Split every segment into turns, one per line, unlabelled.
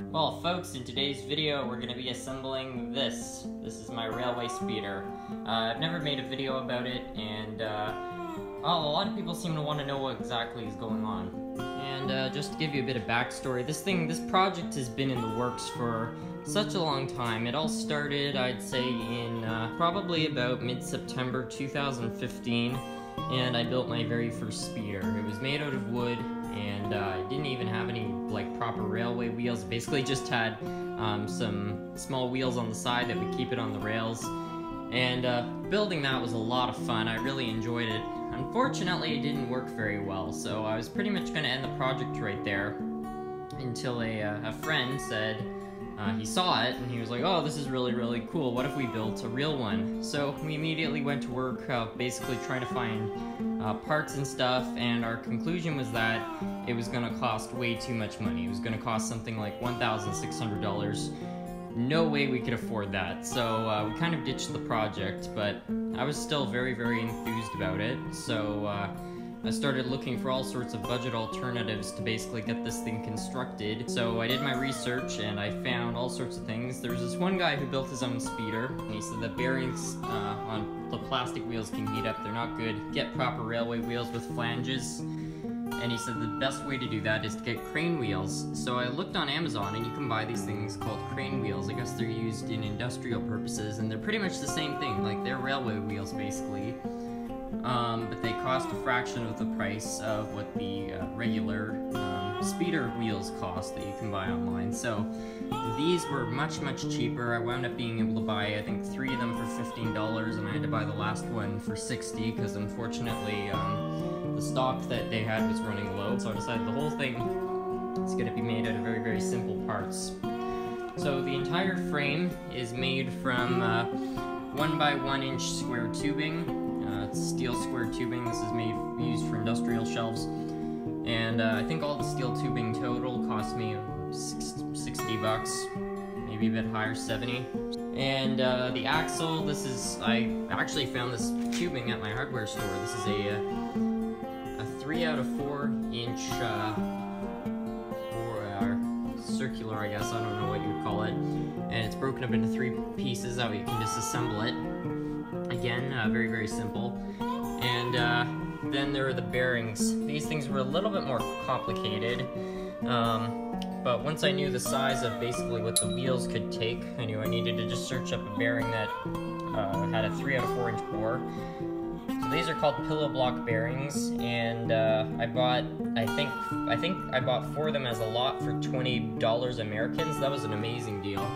Well folks, in today's video we're going to be assembling this. This is my railway speeder. I've never made a video about it, and a lot of people seem to want to know what exactly is going on. And just to give you a bit of backstory, this project has been in the works for such a long time. It all started, I'd say, in probably about mid-September 2015, and I built my very first speeder. It was made out of wood, and it didn't even have any proper railway wheels. It basically just had some small wheels on the side that would keep it on the rails. And building that was a lot of fun. I really enjoyed it. Unfortunately, it didn't work very well, so I was pretty much going to end the project right there until a friend said he saw it and he was like, "Oh, this is really cool. What if we built a real one?" So we immediately went to work basically trying to find parts and stuff, and our conclusion was that it was going to cost way too much money. It was going to cost something like $1,600. No way we could afford that, so we kind of ditched the project, but I was still very enthused about it, so I started looking for all sorts of budget alternatives to basically get this thing constructed. So I did my research and I found all sorts of things. There was this one guy who built his own speeder, and he said the bearings on the plastic wheels can heat up, they're not good. Get proper railway wheels with flanges. And he said the best way to do that is to get crane wheels. So I looked on Amazon, and you can buy these things called crane wheels. I guess they're used in industrial purposes, and they're pretty much the same thing. Like, they're railway wheels basically, but they cost a fraction of the price of what the regular speeder wheels cost that you can buy online. So these were much cheaper. I wound up being able to buy, I think, 3 of them for $15, and I had to buy the last one for $60 because unfortunately the stock that they had was running low, so I decided the whole thing is going to be made out of very simple parts. So the entire frame is made from 1x1 inch square tubing. It's steel square tubing. This is used for industrial shelves, and I think all the steel tubing total cost me $60, maybe a bit higher, 70. And the axle, I actually found this tubing at my hardware store. This is a 3 out of 4 inch circular, I guess, I don't know what you would call it, and it's broken up into 3 pieces. That way you can disassemble it. Again, very simple. And then there are the bearings. These things were a little bit more complicated, but once I knew the size of basically what the wheels could take, I knew I needed to just search up a bearing that had a 3 out of 4 inch bore. So these are called pillow block bearings, and I think I bought 4 of them as a lot for $20 Americans. That was an amazing deal.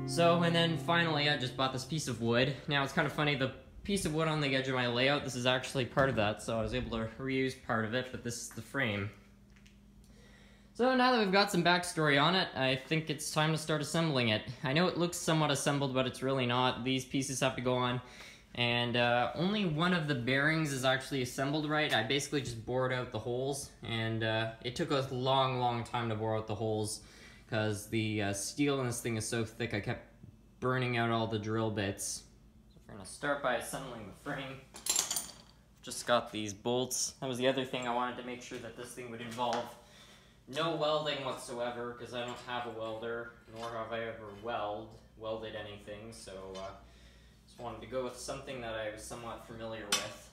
So, and then finally I just bought this piece of wood. Now it's kind of funny, the piece of wood on the edge of my layout, this is actually part of that, so I was able to reuse part of it, but this is the frame. So now that we've got some backstory on it, I think it's time to start assembling it. I know it looks somewhat assembled, but it's really not. These pieces have to go on, and only one of the bearings is actually assembled right. I basically just bored out the holes, and it took a long time to bore out the holes, because the steel in this thing is so thick I kept burning out all the drill bits. So we're going to start by assembling the frame. Just got these bolts. That was the other thing. I wanted to make sure that this thing would involve no welding whatsoever, because I don't have a welder, nor have I ever welded anything, so just wanted to go with something that I was somewhat familiar with.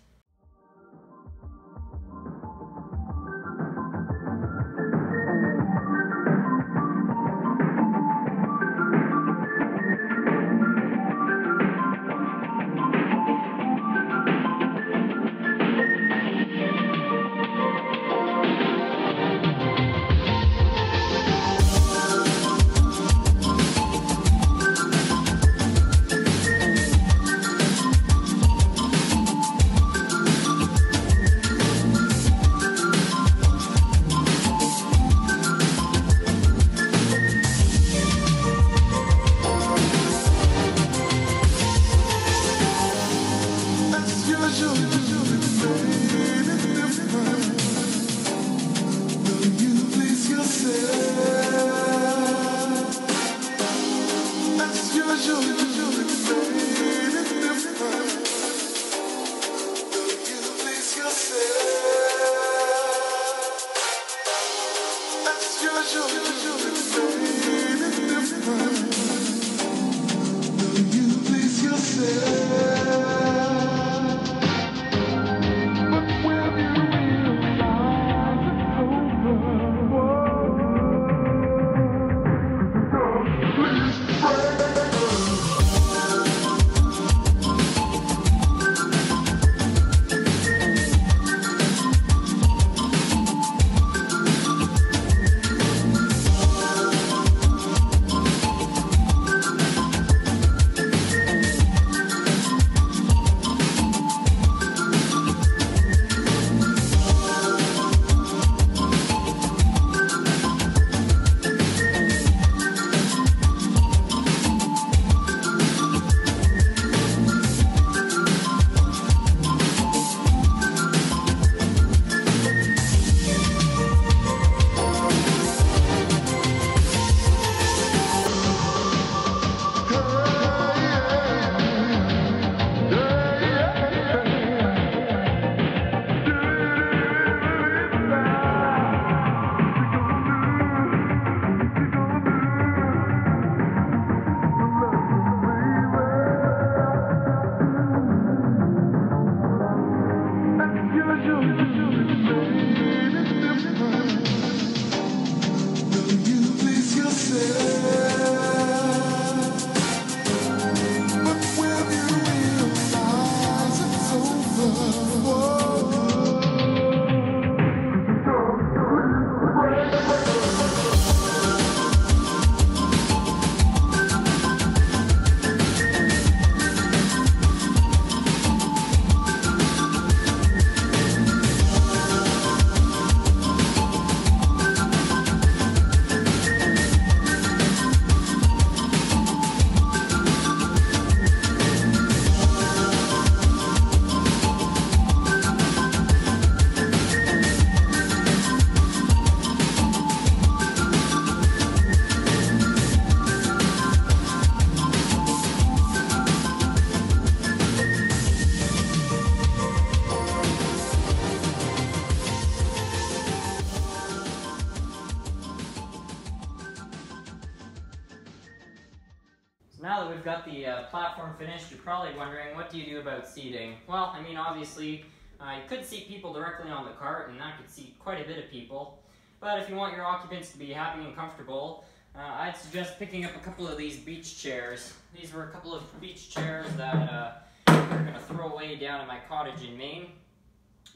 Now that we've got the platform finished, you're probably wondering, what do you do about seating? Well, I mean, obviously, you could seat people directly on the cart, and that could seat quite a bit of people. But if you want your occupants to be happy and comfortable, I'd suggest picking up a couple of these beach chairs. These were a couple of beach chairs that we're going to throw away down at my cottage in Maine.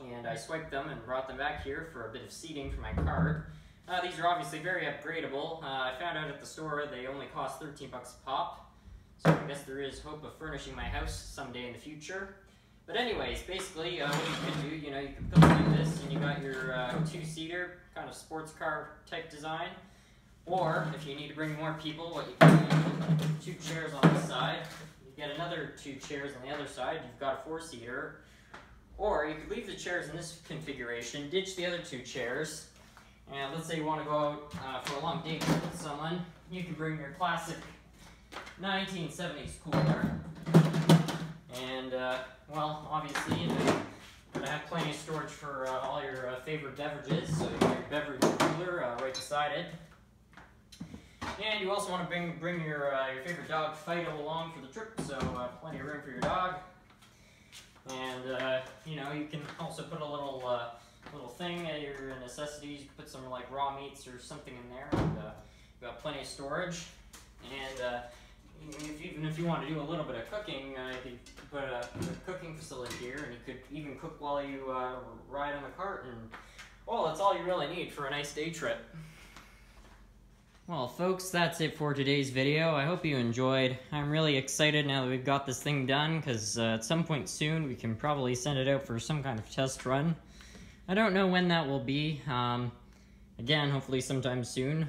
And I swiped them and brought them back here for a bit of seating for my cart. These are obviously very upgradable. I found out at the store they only cost 13 bucks a pop. So I guess there is hope of furnishing my house someday in the future. But anyways, basically what you can do, you can put it like this, and you got your two-seater, kind of sports car type design. Or, if you need to bring more people, what you can do, you put two chairs on this side, you get another two chairs on the other side, you've got a four-seater. Or you could leave the chairs in this configuration, ditch the other two chairs, and let's say you want to go out for a long date with someone, you can bring your classic 1970s cooler. And, well, obviously, you're going to have plenty of storage for all your favorite beverages, so you got your beverage cooler right beside it. And you also want to bring your favorite dog, Fido, along for the trip, so plenty of room for your dog. And, you can also put a little thing at your necessities. You can put some, like, raw meats or something in there, and you've got plenty of storage. And, even if you want to do a little bit of cooking, you could put a cooking facility here, and you could even cook while you ride on the cart, and, well, that's all you really need for a nice day trip. Well, folks, that's it for today's video. I hope you enjoyed. I'm really excited now that we've got this thing done, because at some point soon we can probably send it out for some kind of test run. I don't know when that will be. Again, hopefully sometime soon.